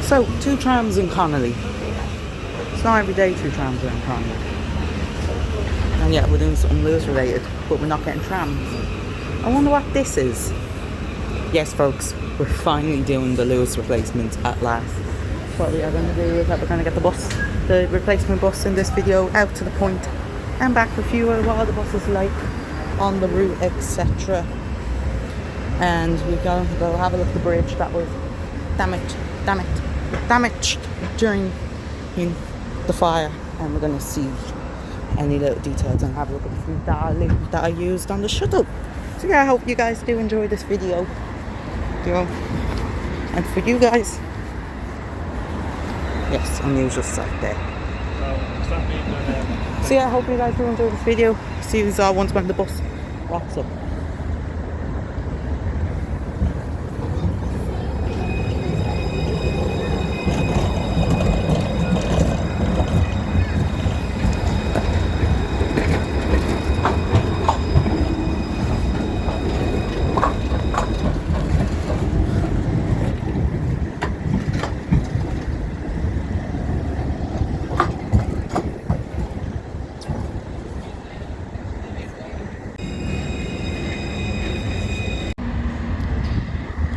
So, two trams in Connolly. It's not every day two trams are in Connolly. And yeah, we're doing something Luas related, but we're not getting trams. I wonder what this is. Yes, folks, we're finally doing the Luas replacement at last. What we are going to do is that we're going to get the replacement bus in this video out to the point and back with you what are the buses like on the route, etc. And we're going to go have a look at the bridge that was damaged during the fire, and we're going to see any little details and have a look at the food that I used on the shuttle. So yeah, I hope you guys do enjoy this video. And for you guys, yes, unusual sight there. So yeah, I hope you guys do enjoy this video. See you once when the bus rocks up.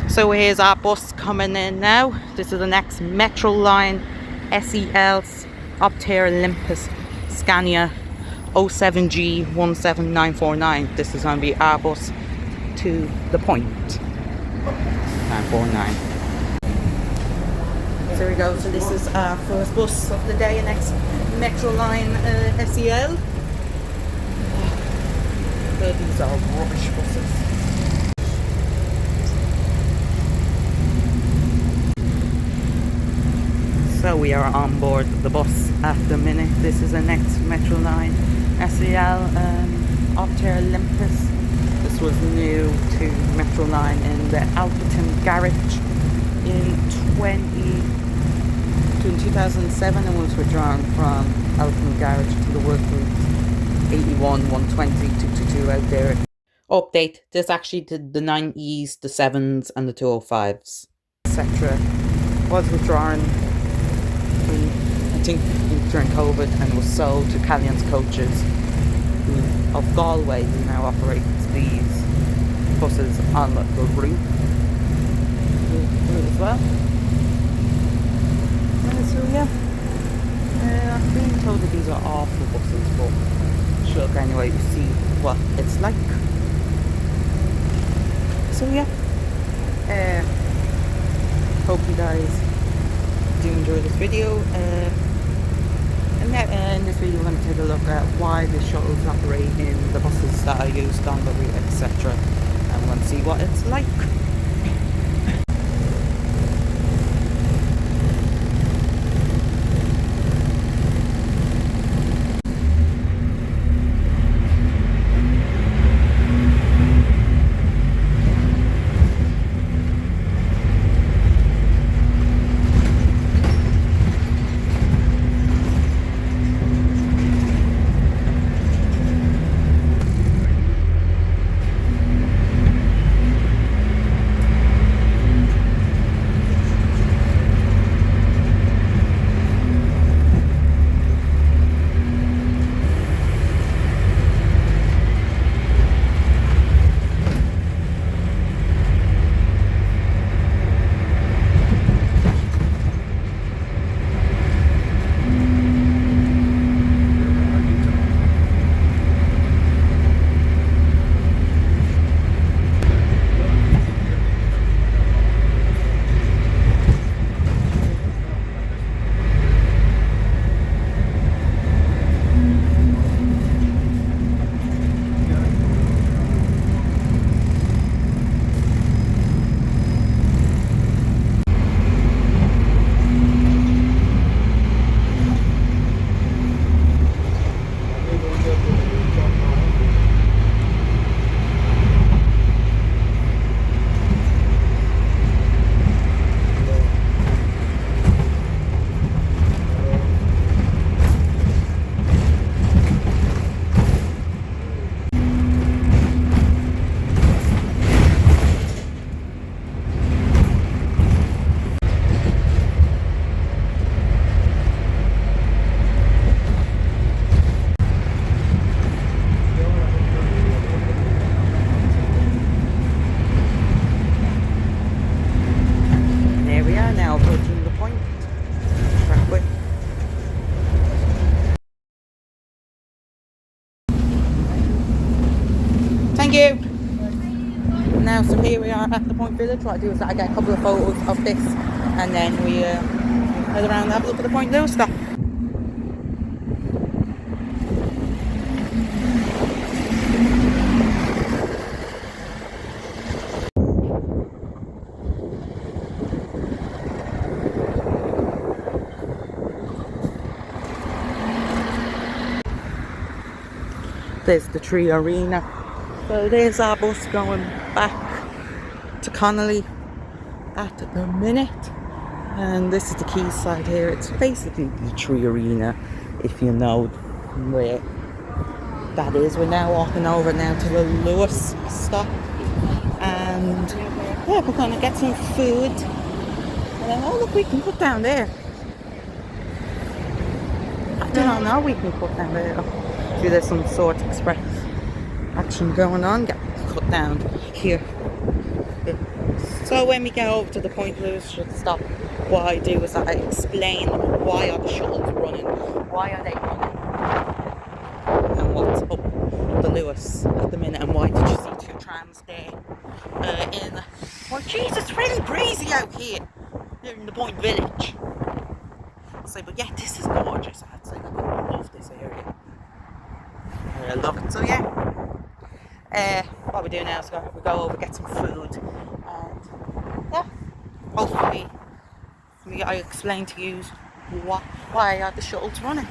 So here's our bus coming in now. This is the next Metro Line SEL Optare Olympus Scania 07G 17949. This is going to be our bus to the point. 949. So here we go. So this is our first bus of the day, next Metro Line SEL. These are rubbish buses. So we are on board the bus at the minute. This is the next Metro Line SEL Optare Olympus. This was new to Metro Line in the Alperton garage in 2007 and was withdrawn from Alperton garage to the work route 81 120 222 out there. Update, this actually did the 9Es, the 7s and the 205s, etc. Was withdrawn I think during COVID and was sold to Callian's Coaches of Galway, who now operates these buses on the route as well. So yeah, I've been told that these are awful buses, but look anyway to see what it's like. So yeah, hope you guys do enjoy this video, and in this video we're going to take a look at why the shuttles operate in the buses that are used on the route, etc. and we're going to see what it's like. are now approaching the point. Traffic. Thank you. Now, so here we are at the Point Village. What I do is I get a couple of photos of this, and then we head around and have a look at the Point Luas stop. There's the Tree Arena. So there's our bus going back to Connolly at the minute. And this is the quayside here. It's basically the Tree Arena, if you know where that is. We're now walking over now to the Luas stop. And yeah, we're going to get some food. And then, oh look, we can put down there. I don't know, we can put down there. See, there's some sort of express action going on. Get cut down here. Yeah. So when we get over to the Point Luas stop, what I do is I explain why are the shuttles running, why are they running, and what's up the Luas at the minute, and why did you see 2 trams there well, jeez, it's really breezy out here in the Point Village. I'll say, but yeah, this is gorgeous. I'd say I love this area. I love it. So yeah, what we do now is we go over, get some food, and yeah, hopefully I explain to you why are the shuttles running.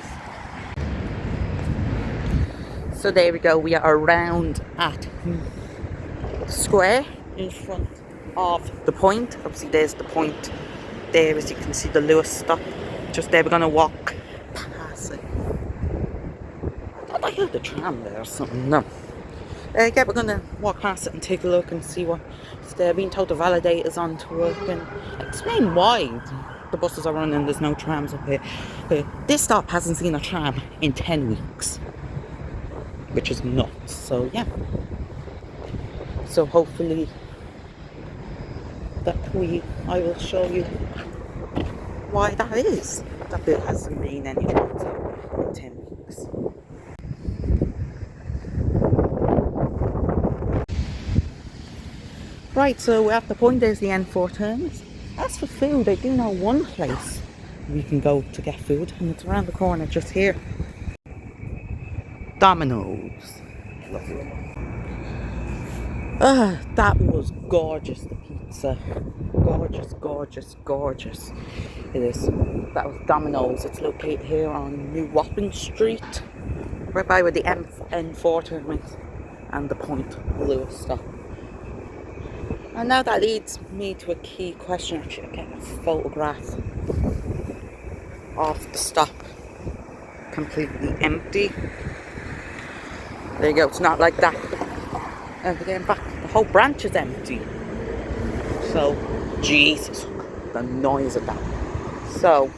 So there we go, we are around at the square in front of the point. Obviously there's the point there, as you can see the Luas stop just there. We're going to walk past it. I thought I heard the tram there or something. No. Yeah, we're going to walk past it and take a look and see what if they're being told the validators on to work, and explain why the buses are running. There's no trams up here. This stop hasn't seen a tram in 10 weeks, which is nuts. So yeah, so hopefully that I will show you why that is, that there hasn't been any trams in 10 weeks. Right, so we're at the point. There's the N4 terminus. As for food, I do know one place we can go to get food, and it's around the corner just here. Domino's. Lovely. That was gorgeous, the pizza. Gorgeous, gorgeous, gorgeous. It is. That was Domino's. It's located here on New Wapping Street, right by where the N4 terminus and the Point Luas stop. And now that leads me to a key question. Actually, I get a photograph of the stop. Completely empty. There you go, it's not like that. And again, back, the whole branch is empty. So, Jesus, the noise of that. So,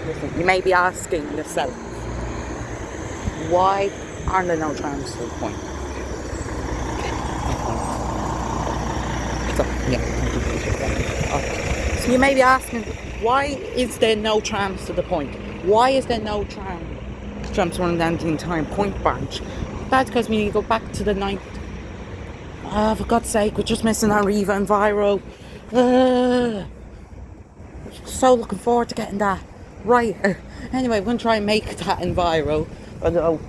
listen, you may be asking yourself, why aren't there no trams to the point? So you may be asking, why is there no trams to the point? Why is there no trams running down the entire Point branch? That's because when you go back to the 9th, for God's sake, we're just missing our Riva and Viro. So looking forward to getting that right. Anyway, we're going to try and make that in Viro, although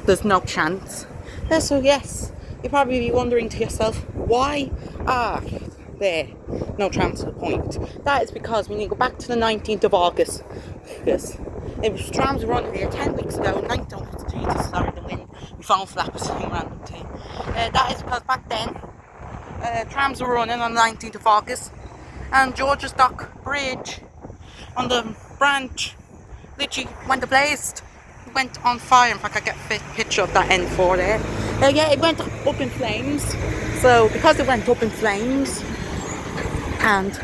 there's no chance. So yes, you'll probably be wondering to yourself, why are there no trams to the point? That is because when you go back to the 19th of August, yes, it was trams were running here 10 weeks ago. Jesus, sorry, the wind. My phone flap was saying random thing. That is because back then, trams were running on the 19th of August, and George's Dock Bridge on the branch literally went ablaze. It went on fire. In fact, I get a picture of that N4 there. Yeah, it went up in flames. So because it went up in flames, and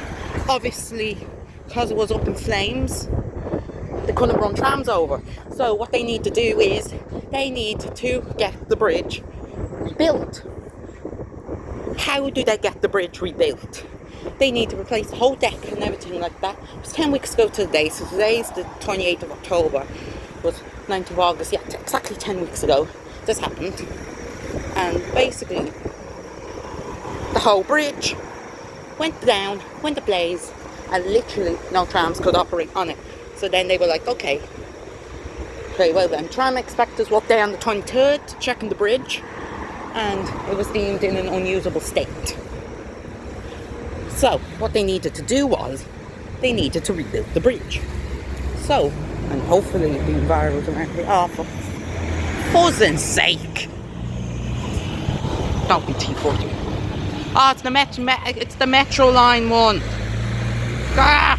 obviously because it was up in flames, they couldn't run trams over. So what they need to do is they need to get the bridge rebuilt. How do they get the bridge rebuilt? They need to replace the whole deck and everything like that. It was 10 weeks ago to the day, so today's the 28th of October, was 9th of August, yeah, exactly 10 weeks ago this happened. And basically, the whole bridge went down, went ablaze, and literally no trams could operate on it. So then they were like, okay, very well then. Tram inspectors walked there on the 23rd to check on the bridge, and it was deemed in an unusable state. So what they needed to do was, they needed to rebuild the bridge. So, and hopefully the environment around here, oh, for fuzzing's sake. Don't be T40. Oh, it's the Metro Line one. Ah!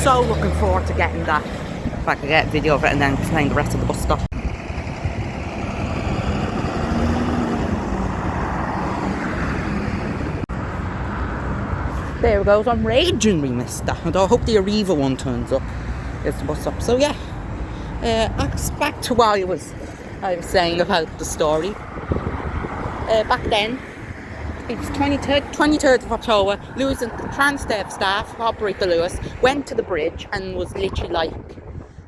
So looking forward to getting that. If I could get a video of it and then explain the rest of the bus stop. There it goes. I'm raging we missed that. I hope the Arriva one turns up. It's the bus stop. So yeah, back to what I was saying about the story. Back then, it was 23rd of October. Luas and the Transdev staff who operate the Luas went to the bridge and was literally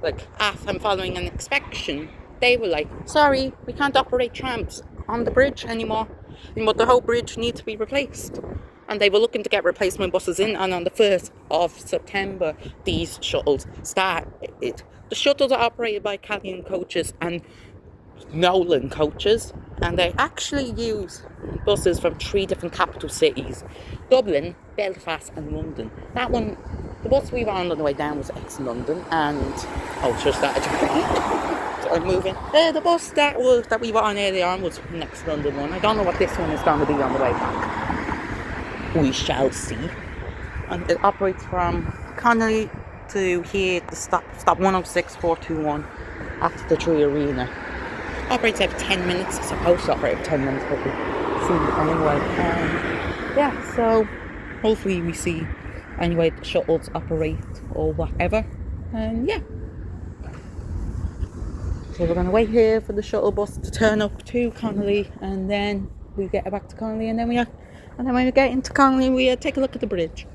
like after following an inspection, they were like, sorry, we can't operate trams on the bridge anymore. But the whole bridge needs to be replaced. And they were looking to get replacement buses in, and on the 1st of September, these shuttles started. The shuttles are operated by Callion coaches and Nolan coaches, and they actually use buses from 3 different capital cities: Dublin, Belfast and London. That one, the bus we were on the way down was ex-London, and just started to moving. The bus that we were on earlier on was the next London one. I don't know what this one is going to be on the way back. We shall see. And it operates from Connolly to here, the stop 106-421 at the Tree Arena. Operates every 10 minutes. It's supposed to operate every 10 minutes, but we see anyway. Yeah, so hopefully we see anyway the shuttles operate or whatever. And yeah. So we're going to wait here for the shuttle bus to turn up to Connolly, and then we get back to Connolly, and then when we get into Connolly, we take a look at the bridge,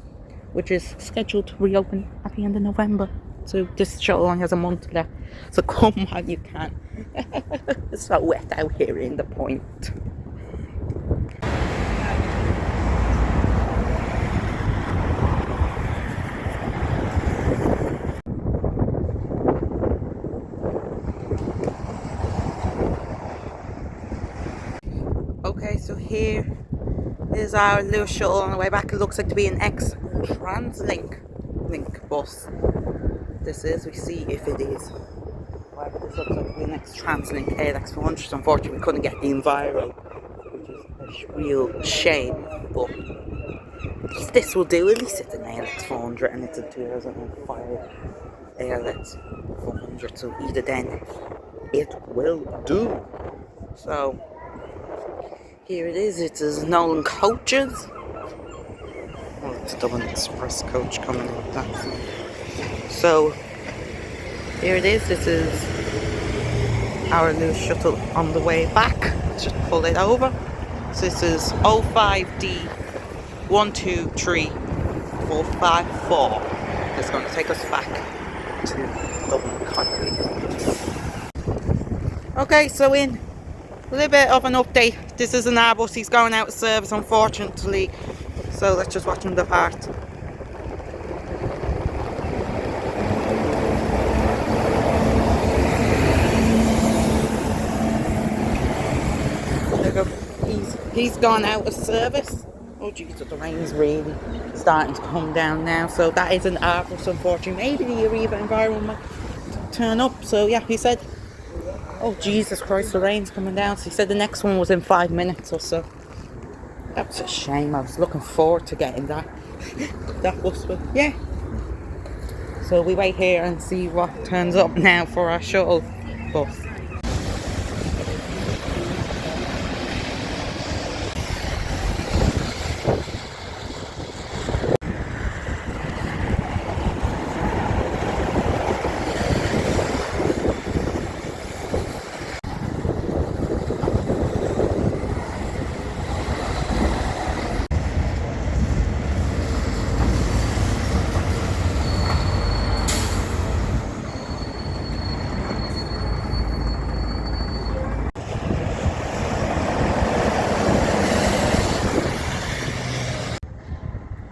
which is scheduled to reopen at the end of November. So this shuttle only has a month left. So come while you can. It's so wet out here in the point. Okay, so here is our little shuttle on the way back. It looks like to be an ex-Translink bus. This is, we see if it is. However, this looks like to be an ex-Translink ALX 400. Unfortunately, we couldn't get the Enviro, which is a real shame. But this will do. At least it's an ALX 400 and it's a 2005 ALX 400. So either then, it will do. So here it is. It is Nolan coaches. Oh, it's a Dublin Express coach coming in with that. So here it is. This is our new shuttle on the way back. Let's just pull it over. So this is 05D 123454. It's going to take us back to Dublin Connolly. Okay, so in a little bit of an update. This is an Airbus. He's going out of service, unfortunately. So let's just watch him depart. There you go. He's gone out of service. Oh Jesus, the rain's really starting to come down now. So that is an Airbus, unfortunately. Maybe the Arriva environment might turn up. So yeah, he said, oh Jesus Christ, the rain's coming down. So he said the next one was in 5 minutes or so. That's a shame. I was looking forward to getting that bus, but yeah. So we wait here and see what turns up now for our shuttle bus.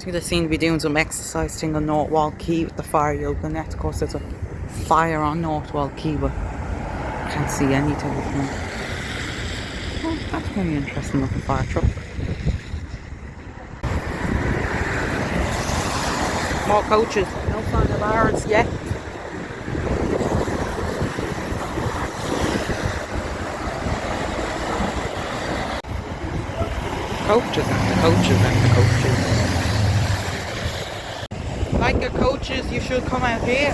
They seem to be doing some exercise thing on North Wall Quay with the fire yoga net. Of course, there's a fire on North Wall Quay, but I can't see anything of them. Oh, that's very interesting looking fire truck. More coaches. No sign of ours yet. Coaches and the coaches and the coaches. Like your coaches, you should come out here.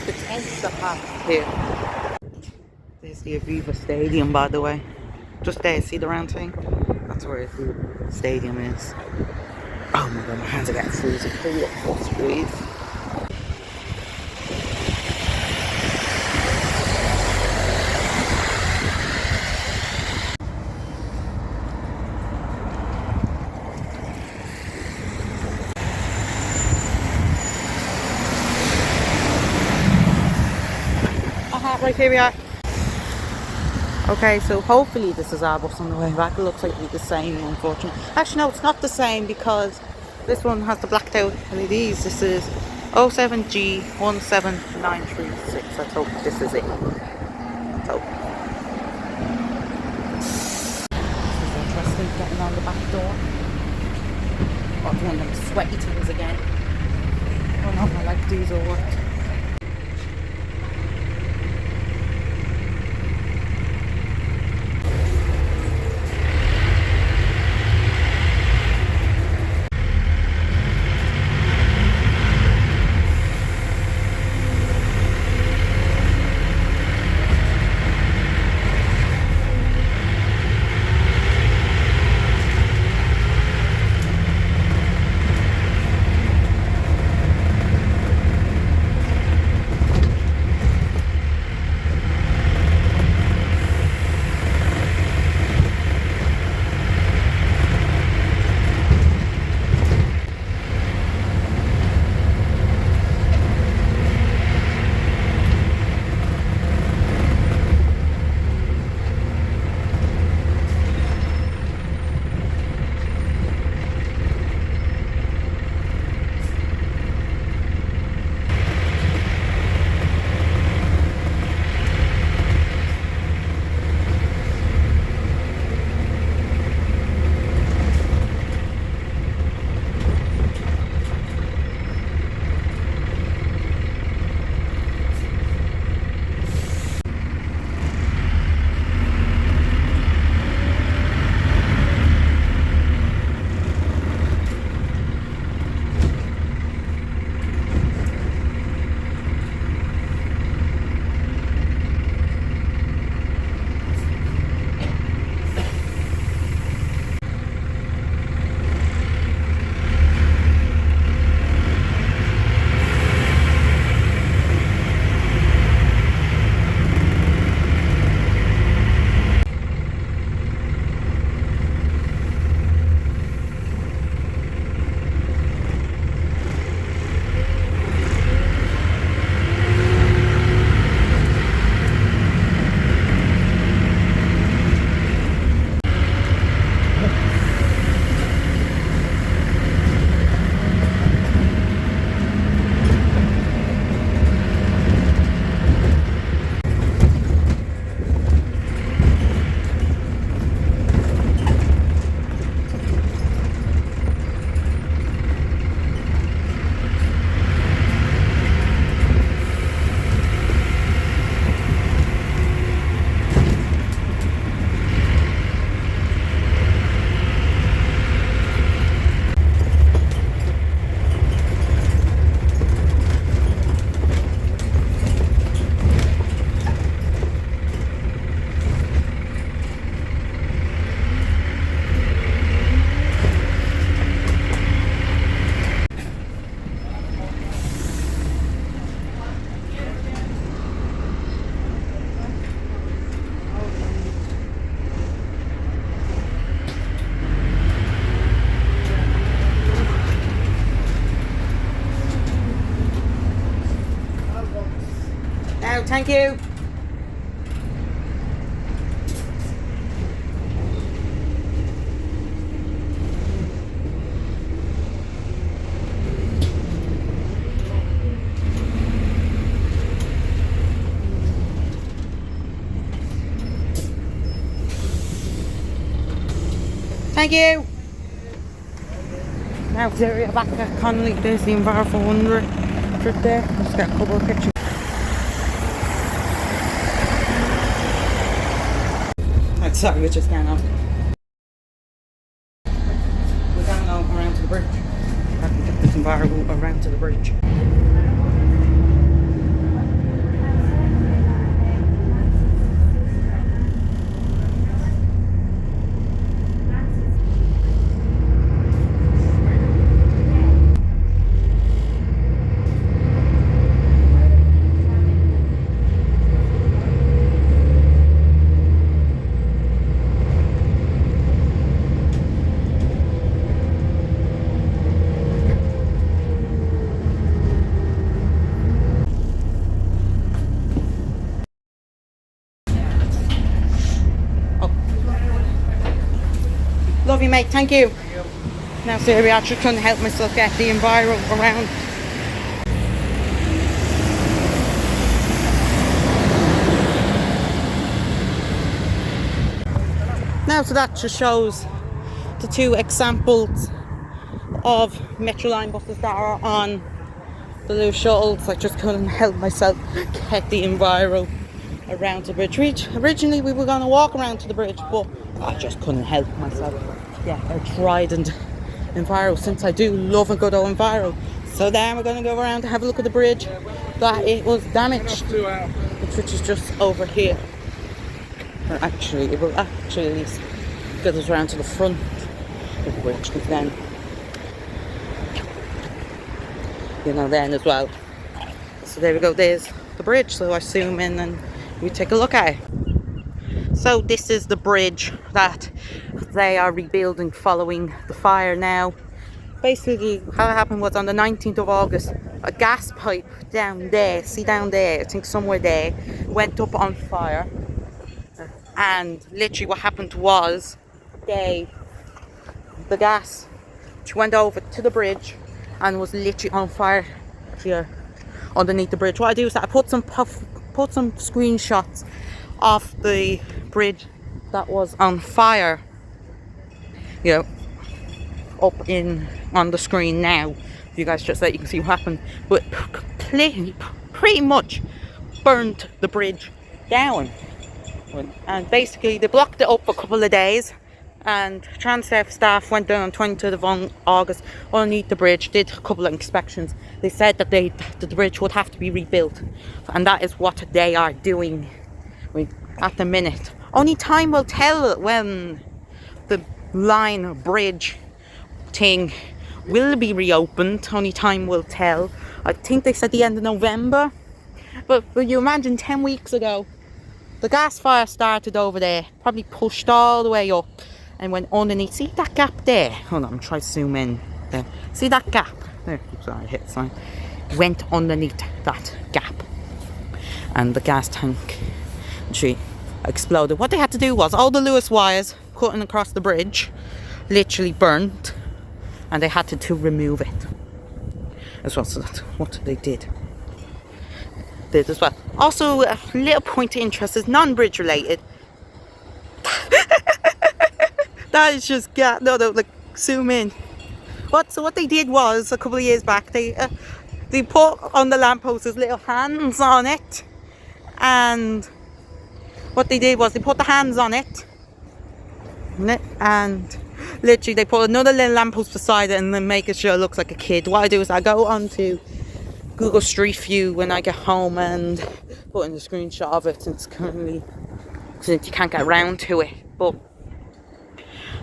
The tents that have here. There's the Aviva Stadium, by the way. Just there, see the round thing? That's where the stadium is. Oh my god, my hands are getting freezing. Hurry up, let's freeze. Right, here we are. Okay, so hopefully this is our bus on the way back. It looks like it's the same, unfortunately. Actually, no, it's not the same because this one has the blacked out LEDs. This is 07G17936. Let's hope this is it. Let's hope. This is interesting, getting on the back door. Oh, one of them sweaty things again. Oh no, I like these all worked. Thank you. Thank you. Now we're back at Connolly. There's the Enviro 400 right there. Let's get a couple of pictures. Right, sorry, we're just going on. We're going on around to the bridge. I can get this Enviro around to the bridge. Love you, mate. Thank you. Now, so I actually couldn't help myself get the Enviro around. Now, so that just shows the two examples of Metro Line buses that are on the Luas shuttles. I just couldn't help myself get the Enviro around the bridge. Originally, we were going to walk around to the bridge, but I just couldn't help myself. Yeah, I tried and Enviro, since I do love a good old Enviro. So then we're going to go around to have a look at the bridge that it was damaged, which is just over here. Or actually, it will actually at least get us around to the front of the bridge, because then, you know, then as well. So there we go, there's the bridge. So I zoom in and we take a look at it. So this is the bridge that they are rebuilding following the fire now. Basically, how it happened was on the 19th of August, a gas pipe down there, see down there, I think somewhere there, went up on fire. And literally what happened was, the gas, which went over to the bridge and was literally on fire here underneath the bridge. What I do is that I put some screenshots of the bridge that was on fire, you know, up on the screen now. You guys just so you can see what happened, but pretty much burnt the bridge down. And basically they blocked it up for a couple of days, and Transdev staff went down on 23rd of August underneath the bridge, did a couple of inspections. They said that the bridge would have to be rebuilt, and that is what they are doing at the minute. Only time will tell when the line bridge thing will be reopened. Only time will tell. I think they said the end of November, but you imagine 10 weeks ago the gas fire started over there, probably pushed all the way up and went underneath. See that gap there? Hold on, I'm trying to zoom in there. See that gap there? Sorry, I hit the sign. Went underneath that gap, and the gas tank actually exploded. What they had to do was all the Luas wires cutting across the bridge literally burnt, and they had to remove it as well. So that's what they did as well. Also, a little point of interest is non-bridge related. That is just no, like zoom in. So what they did was, a couple of years back, they put on the lampposts little hands on it, and what they did was they put the hands on it, and literally they put another little lamppost beside it, and then make it sure it looks like a kid. What I do is I go onto Google Street View when I get home and put in a screenshot of it, since you can't get around to it. But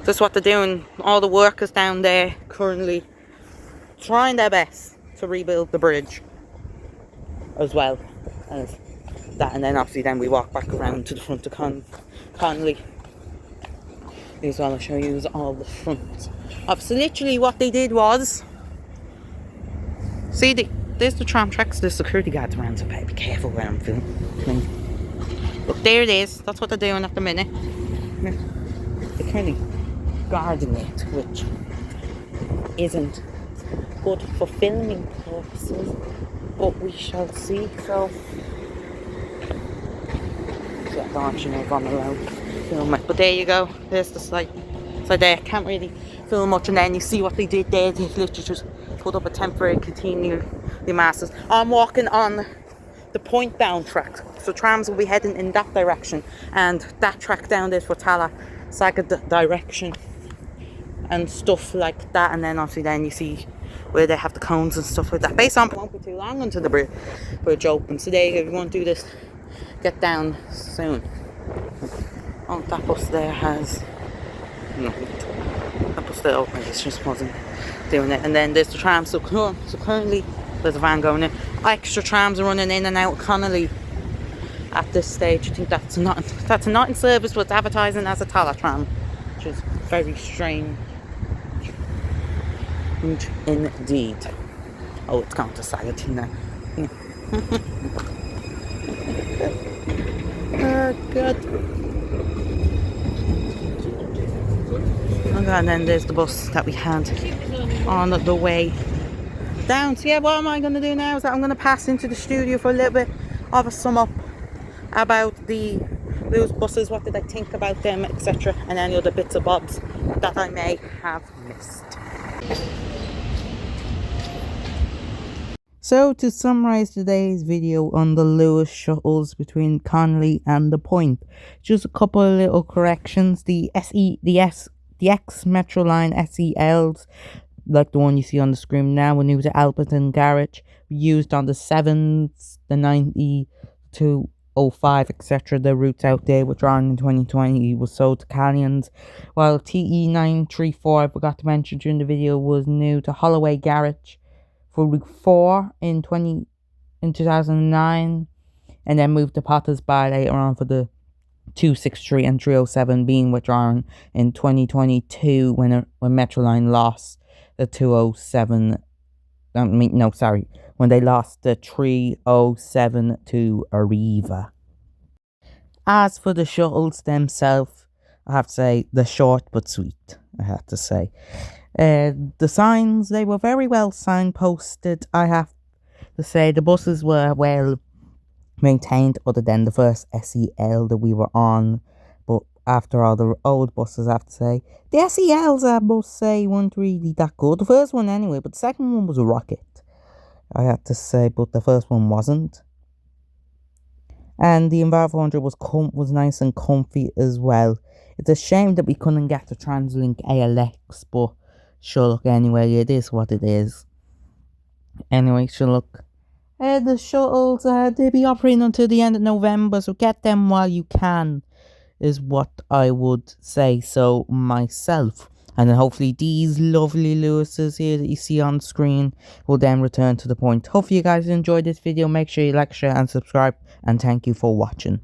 that's what they're doing. All the workers down there currently trying their best to rebuild the bridge as well as that, and then obviously then we walk back around to the front of Connolly. As well, I'll show you all the front. So literally what they did was, see, there's the tram tracks, there's security guards around, so be careful where I'm filming. But there it is, that's what they're doing at the minute. They're currently guarding it, which isn't good for filming purposes, but we shall see. So yeah, launching over on the road, film it. But there you go, there's the site. So they can't really film much, and then you see what they did there. They literally just put up a temporary continually masses. I'm walking on the point down track, so trams will be heading in that direction, and that track down there for Tala Saga direction and stuff like that. And then obviously then you see where they have the cones and stuff like that. Based on it won't be too long until the bridge opens. So there you go, if you want to do this, get down soon. Oh, that bus there has no, that bus there open, it just wasn't doing it. And then there's the tram, so currently there's a van going in. Extra trams are running in and out of Connolly at this stage. I think that's not in service, but it's advertising as a Tala tram, which is very strange indeed. Oh, it's gone to society now. Oh god. Okay, and then there's the bus that we had on the way down. So yeah, what am I going to do now is that I'm going to pass into the studio for a little bit of a sum up about the Luas buses, what did I think about them, etc., and any other bits and bobs that I may have missed. So to summarize today's video on the Luas shuttles between Connolly and the Point, just a couple of little corrections. The X Metro Line SELs, like the one you see on the screen now, when it was at Alberton Garage, used on the 7s, the 90 to 05, etc. The routes out there were drawn in 2020 was sold to Callians, while TE934, I forgot to mention during the video, was new to Holloway Garage for Route 4 in 2009, and then moved to Potters Bar later on for the 263 and 307 being withdrawn in 2022 when Metroline lost the 207. When they lost the 307 to Arriva. As for the shuttles themselves, I have to say they're short but sweet. I have to say. The signs, they were very well signposted. I have to say the buses were well maintained, other than the first SEL that we were on. But after all the old buses, I have to say the SELs, I must say, weren't really that good. The first one anyway, but the second one was a rocket, I have to say, but the first one wasn't. And the Enviro 400 was nice and comfy as well. It's a shame that we couldn't get the TransLink ALX, but sure, look, anyway, it is what it is. Anyway, sure, look, the shuttles, they'll be operating until the end of November, so get them while you can, is what I would say so myself. And then hopefully these lovely Luases here that you see on screen will then return to the Point. Hopefully you guys enjoyed this video. Make sure you like, share and subscribe, and thank you for watching.